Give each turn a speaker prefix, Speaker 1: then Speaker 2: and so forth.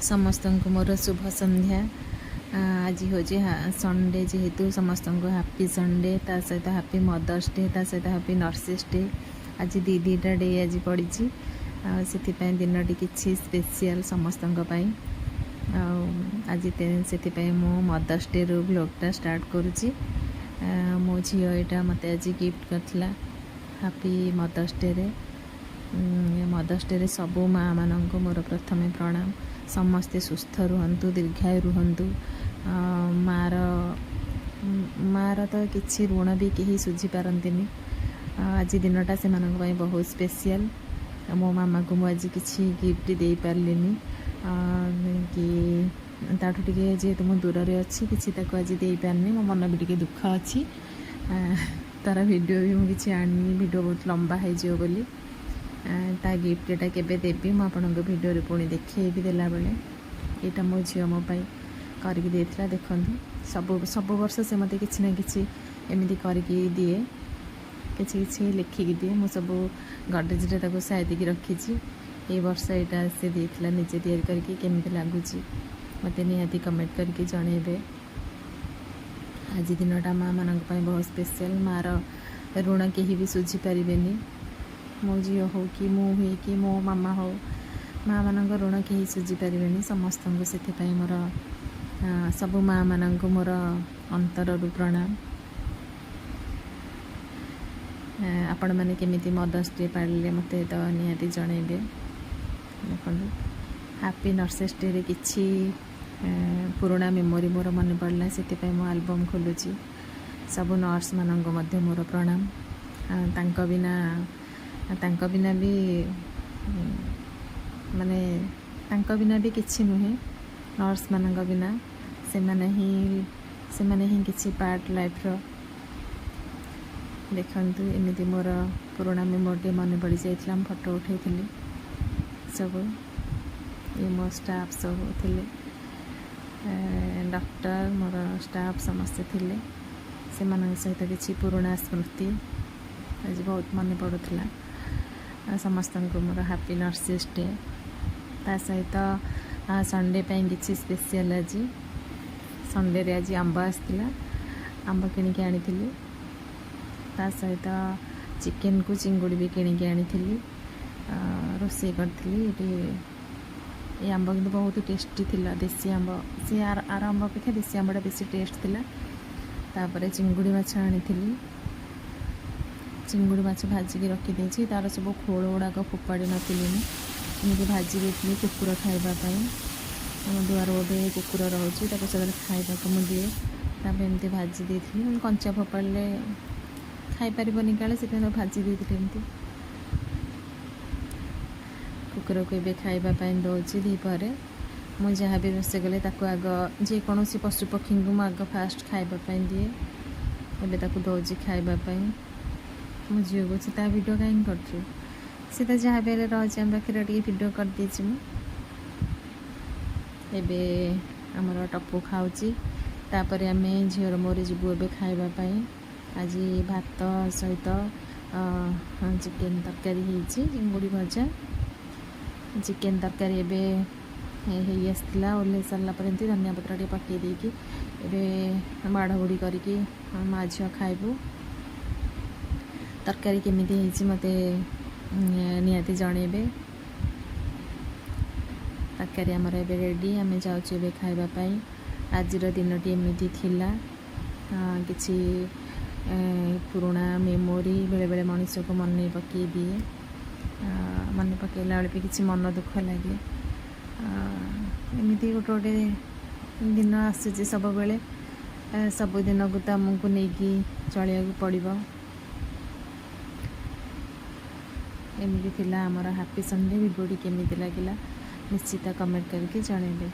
Speaker 1: समस्त को मोर शुभ संध्या। आज हूँ संडे जेहेतु समस्त को हैप्पी संडे, ता सहित हैप्पी मदर्स डे, ता सहित हैप्पी नर्सेस डे। आज दीटा डे आज पड़ी से दिन किसी स्पेशल समस्त आज से मु मदर्स डे रू ब्लॉगटा स्टार्ट करुच्ची। मो झी यहाँ मत आज गिफ्ट करथिला हैप्पी मदर्स डे रे। मदर्स डे रे सबू माँ मानक मोर प्रथमे प्रणाम। समस्ते सुस्थ रुहंतु, दीर्घायु रुहंतु। मार तो किसी ऋण भी कहीं सुझी पारंतिनी। आज दिनटा से बहुत स्पेशल। मो मामा को मुझे किसी गिफ्ट दे पार्लिनी कि ताठू टे जेहेतु मु दूर रे अच्छी किसी आज दे पारनी। मो मन भी टे दुख अच्छी। तार वीडियो भी मुझे आनी, वीडियो बहुत लंबा हो बोली। ता गिफ्टा केबे देवी मु आपनको वीडियो पुणी देखी देला बेले यहाँ मो झी मो करके देता। देखूँ सब वर्ष से मत कि ना कि एमती करके दिए, किसी लिखिकी दिए। मु सब गडरेज साइदिकी रखी। ये वर्ष यहाँ से देता निजे तैयारी करके केमती लगुच मत निहाती कमेंट करके जनइबे। आज दिनटा माँ मान बहुत स्पेशल। मार ऋण कहीं भी सुझी पारे। मो झी हो कि मु हुए कि मो मामा हो, माँ मान ऋण कहीं सुझी पारे। समस्त को से मोर सबू माँ मान को मोर अंतर प्रणाम। आपण मैंने केमिति मदर्स डे पाले मत तो निहाती जनइबे। देखो हैप्पी नर्सेस डे रे किछि पुराना मेमोरी मोर मन पड़ला, से मो एल्बम खोलुची। सबू नर्स मान मोर प्रणाम। तांका बिना भी माने तांका बिना भी किछि नुहे। नर्स मान बिना से माने ही किछि पार्ट लाइफ रो। देखंतु एमिति मोर पुराना मेमोरी मन पड़ जाइथिला। फोटो उठे सब ये मो स्टाफ सब थिले, डॉक्टर मोर स्टाफ समस्ते थिले। से मान सहित किछि पुराना स्मृति आज बहुत मन पड़ुला। समस्त को मोर हैप्पी नर्सेस डे। ता सहित संडे किसी स्पेशल आज संडे रे आज आंब आसला, आंब किणिकी आनी। ता सहित चिकेन को चिंगुड़ी भी किणिकी आनी। रोषे करी। ये आंब कि बहुत टेस्टी थिला। देसी आंब से आर आंब अपेक्षा देसी आंबटा बेसी टेस्ट थिला। तापर चिंगुड़ी माछ आनी। चिंगुड़ी माछ भाजिकी रखी तार सब खोल गुड़ाक फोपाड़ी नी। एमती भाजी देती कुकुर खावाई। आम दुआर गोटे कुकुर रोचे से खावाक मुझे एमती भाजी देती। कंचा फोपाड़े खाईपर काले से भाजी देती। एमती कुकुर को ये खावाई दौर दीपर मुझे जहाँ भी रोसे कले आग जेकोसी पशु पक्षी को आग फास्ट खावाई दिए। एवं दौर खावाई। मो झील को वीडियो कहीं कर सी तो जहाँ भी रही आम पाखे वीडियो कर देती। मुझे आमर टपू खाऊँची। तापर आम झीर मोर जीवु ए खावाई। आज भात सहित चिकेन तरकारी चिंगुड़ी भजा। चिकेन तरकारी एवं आसला ओल्हे सारापर धनिया पत्र पकई देकी बाढ़बुड़ी करके माँ झील खाइबू। तरकारी केमिति मत निहाती जनइबे। तरकारी आमर एबे रेडी। आम जाऊँ खावाई। आज दिनटी एमती थिला। किछि पुराना मेमोरी बेले बेले मनीष को मन पकई दिए। मन पकईला बेले भी किछि मन दुख लगे। एमती गोटे गोटे दिन आसूँ सब बेले। सब दिन को तो आमको नहीं चलिया पड़ो। एमती थिला आमर हैप्पी संडे। वीडियोटी केमिति लागिला निश्चित कमेंट करके जनइबे।